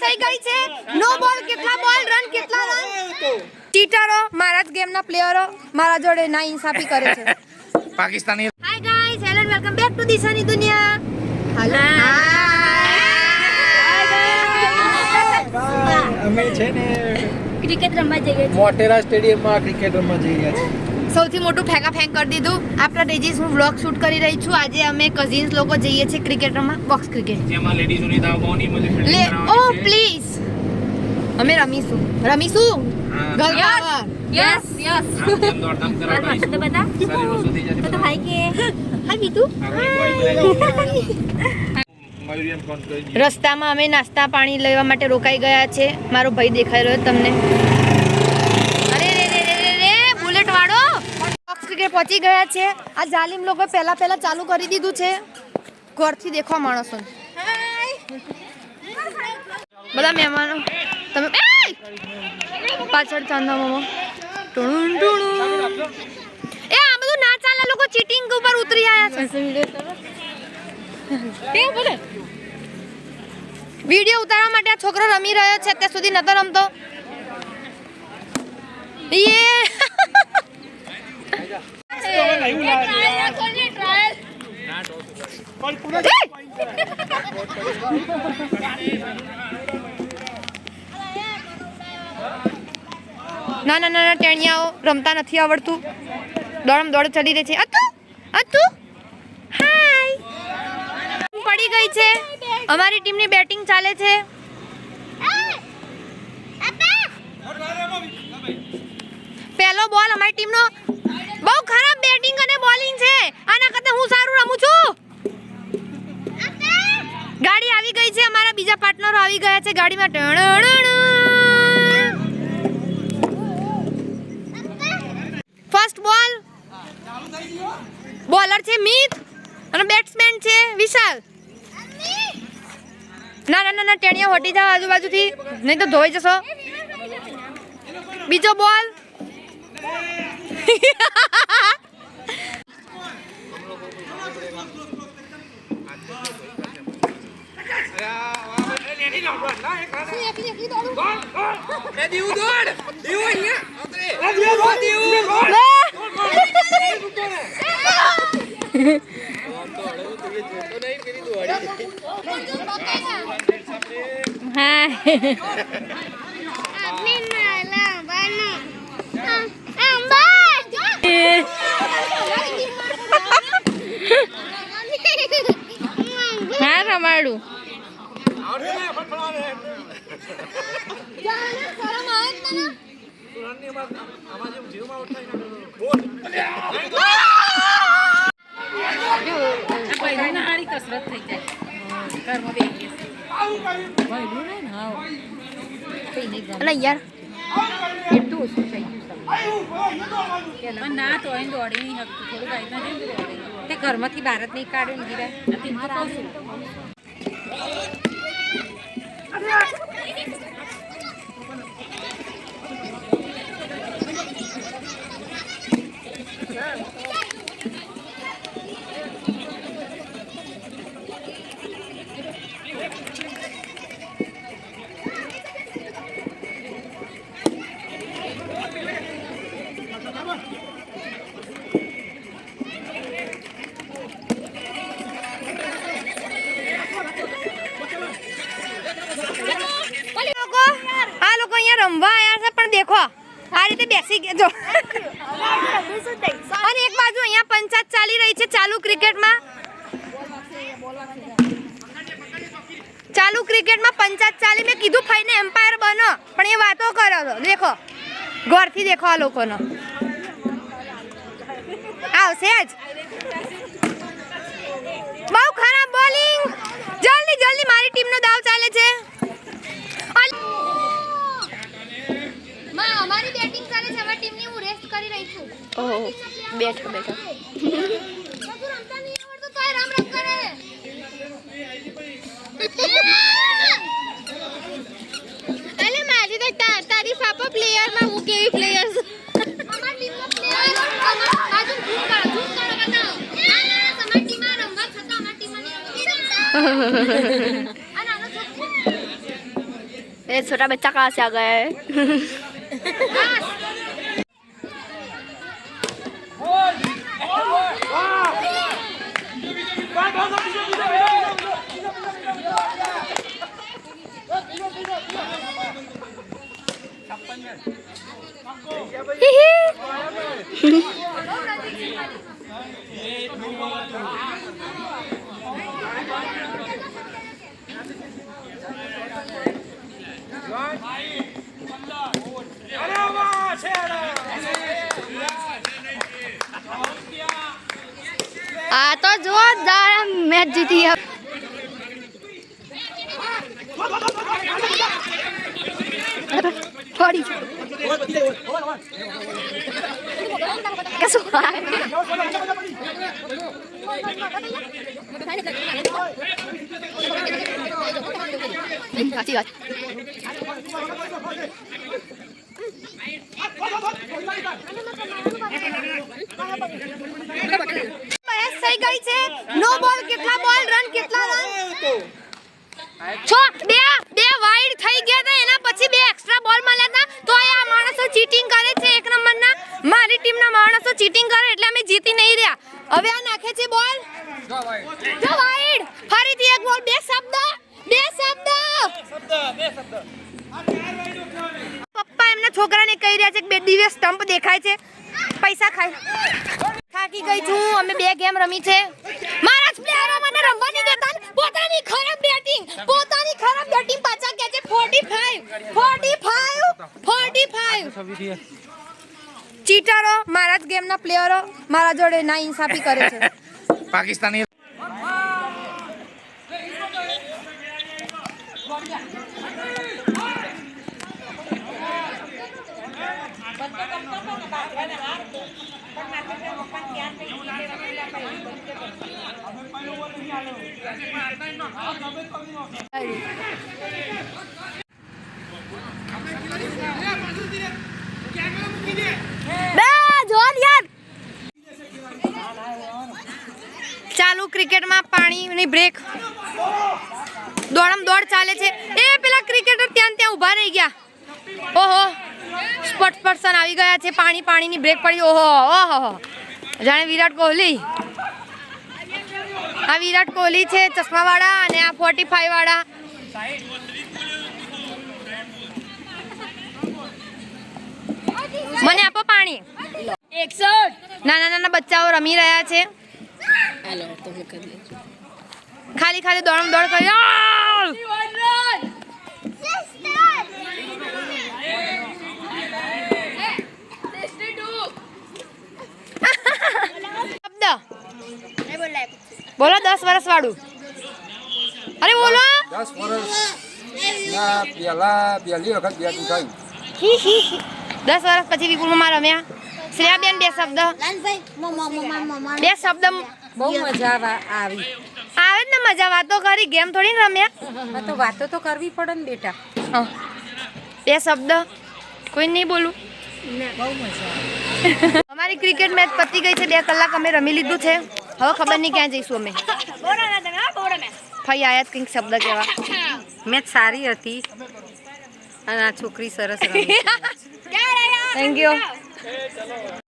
થઈ ગઈ છે. નો બોલ કેટલા બોલ રન કેટલા રન. ચીટરો મારા જ ગેમના પ્લેયરો મારા જોડે ના ઇન્સાફી કરે છે. Pakistani. Hi guys, hello and welcome back to દિશાની દુનિયા. હાલો અમે છે ને ક્રિકેટ રમવા જઈએ છીએ. મોટેરા સ્ટેડિયમમાં ક્રિકેટ રમવા જઈ રહ્યા છીએ. સૌથી મોટું ફેંકા ફેંક કરી દીધું. આફ્ટર ડેજીસ હું વ્લોગ શૂટ કરી રહી છું. આજે અમે કઝિન્સ લોકો જઈએ છીએ ક્રિકેટ રમવા, બોક્સ ક્રિકેટ. જેમાં લેડીઝોની દાવની મળી લે ઓ પ્લીઝ અમે રમીશું ગરબા. Yes yes. દોડધામ મસ્ત બધા સારી વસ્તુ થઈ જતી. તો હાય કે હાય બીતુ. મયુરિયમ ફોન કરી. રસ્તામાં અમે નાસ્તા પાણી લેવા માટે રોકાઈ ગયા છે. મારો ભાઈ દેખાઈ રહ્યો તમને. અરે રે રે રે રે બુલેટ વાળો બોક્સ ક્રિકેટ પહોંચી ગયા છે. આ જાલિમ લોકો પહેલા ચાલુ કરી દીધું છે. ઘરથી દેખવા માણસો બધા મહેમાનો તમે પાછળ ચાંદા મામા ટુણું ટુણું. એ આ બધું ના ચાલે. લોકો ચીટિંગ ઉપર ઉતરી આયા છે. વિડિયો ઉતારવા માટે આ છોકરો રમી રહ્યો છે. અત્યાર સુધી નતો રમતો. ના ના ના ટેણિયાઓ રમતા નથી આવડતું. દોડમ દોડ ચડી રહી છે. અતુ હાય પડી ગઈ છે. અમારી ટીમની બેટિંગ ચાલે છે. પહેલો બોલ અમારી ટીમનો. બહુ ખરાબ બેટિંગ અને બોલિંગ છે. આના કરતા હું સારું રમું છું. ગાડી આવી ગઈ છે. અમારા બીજા પાર્ટનરો આવી ગયા છે ગાડીમાં. ફર્સ્ટ બોલ. બોલર છે મિત અને બેટ્સમેન છે વિશાલ. ના ના ના ટેણિયા હટી જાવ આજુબાજુથી, નહીં તો ધોઈ જશો. બીજો બોલ. હા રમાડું. કસરત થઈ જાય ઘરમાં બેસી અને યાર એટલું ઓછું થઈ ગયું ના તો અહીં દોડી નહીં શકતું. થોડું ગાઈડમાં જઈને દોડી તે ઘરમાંથી બહાર જ નહીં કાઢ્યું ને ગીરા નથી તો કહું છું. રમવા આયા છે પણ દેખો આ રીતે બેસી ગયા જો. અને એક બાજુ અહીંયા પંચાયત ચાલી રહી છે ચાલુ ક્રિકેટમાં. પંચાયત ચાલી. મેં કીધું ફઈને એમ્પાયર બનો પણ એ વાતો કરો છો. દેખો ગોરથી દેખો આ લોકોનો આવશે જ. બહુ ખરાબ બોલિંગ. જલ્દી મારી ટીમનો દાવ ચાલે છે. અમારી બેટિંગ ચાલે છે. અમારી ટીમની હું રેસ્ટ કરી રહી છું. ઓહો બેઠો રમતા નહીં આવડતું તોય રામ કરે. અલે મારી તો તારી પાપા પ્લેયર માં હું કેવી પ્લેયર છું. અમારી ટીમનો પ્લેયર આજુ ઝૂમ કરો બતાવો. ના તમારી ટીમમાં રમવા છતાં અમારી ટીમમાં નહીં રમવા. આ નાનો છોકરો ये छोटा बच्चा कहाँ से आ गया है? आ तो जोरदार मैच जीती है। थोड़ी कैसे हुआ है? अच्छी बात। સહી ગઈ છે નો બોલ કેટલા બોલ રન કેટલા રન છો બે વાઇડ થઈ ગયા હતા એના પછી બે એક્સ્ટ્રા બોલ મળ્યા હતા તો આ માણસો ચીટિંગ કરે છે એક નંબરના મારી ટીમના માણસો ચીટિંગ કરે એટલે અમે જીતી નહીં રહ્યા હવે આ નાખે છે બોલ જો વાઇડ ફરીથી એક બોલ બે શબ્દ પપ્પા એમના છોકરાને કહી રહ્યા છે કે બે દિવસ સ્ટમ્પ દેખાય છે પૈસા ખાય થાકી ગઈ છું અમે બે ગેમ રમી છે મારા જ પ્લેયરો મને રમવા નહીં દેતા પોતાની ખરાબ બેટિંગ પાછા કે છે 45 ચીટરો મારા જ ગેમના પ્લેયરો મારા જોડે ના ઇન્સાફી કરે છે પાકિસ્તાની ચાલુ ક્રિકેટમાં પાણીની બ્રેક દોડમ દોડ ચાલે છે એ પેલા ક્રિકેટર ત્યાં ઊભા રહી ગયા ઓહો સ્પોર્ટ્સ પર્સન આવી ગયા છે પાણીની બ્રેક પડી ઓહો જાણે વિરાટ કોહલી આ વિરાટ કોહલી છે ચશ્માવાળા અને આ 45 વાળા મને આપો પાણી 61 નાના બચ્ચાઓ રમી રહ્યા છે ખાલી દોડમ દોડ કરી બોલો 10 વર્ષ વાળું અરે બોલો 10 વર્ષ ના પેલા પહેલી વખત બેટિંગ થઈ 10 વર્ષ પછી વિપુલમાં રમ્યા શ્રેયાબેન બે શબ્દ બહુ મજા આવી આવે જ ને મજા વાતો કરી ગેમ થોડી ને રમ્યા તો વાતો તો કરવી પડે ને બેટા બે શબ્દ કોઈ નહીં બોલું બહુ મજા અમારી ક્રિકેટ મેચ પતી ગઈ છે 2 કલાક અમે રમી લીધું છે હવે ખબર નહીં ક્યાં જઈશું અમે ફઈ આયા કંઈક શબ્દ કહેવા મેચ સારી હતી અને આ છોકરી સરસ રમી થેન્ક યુ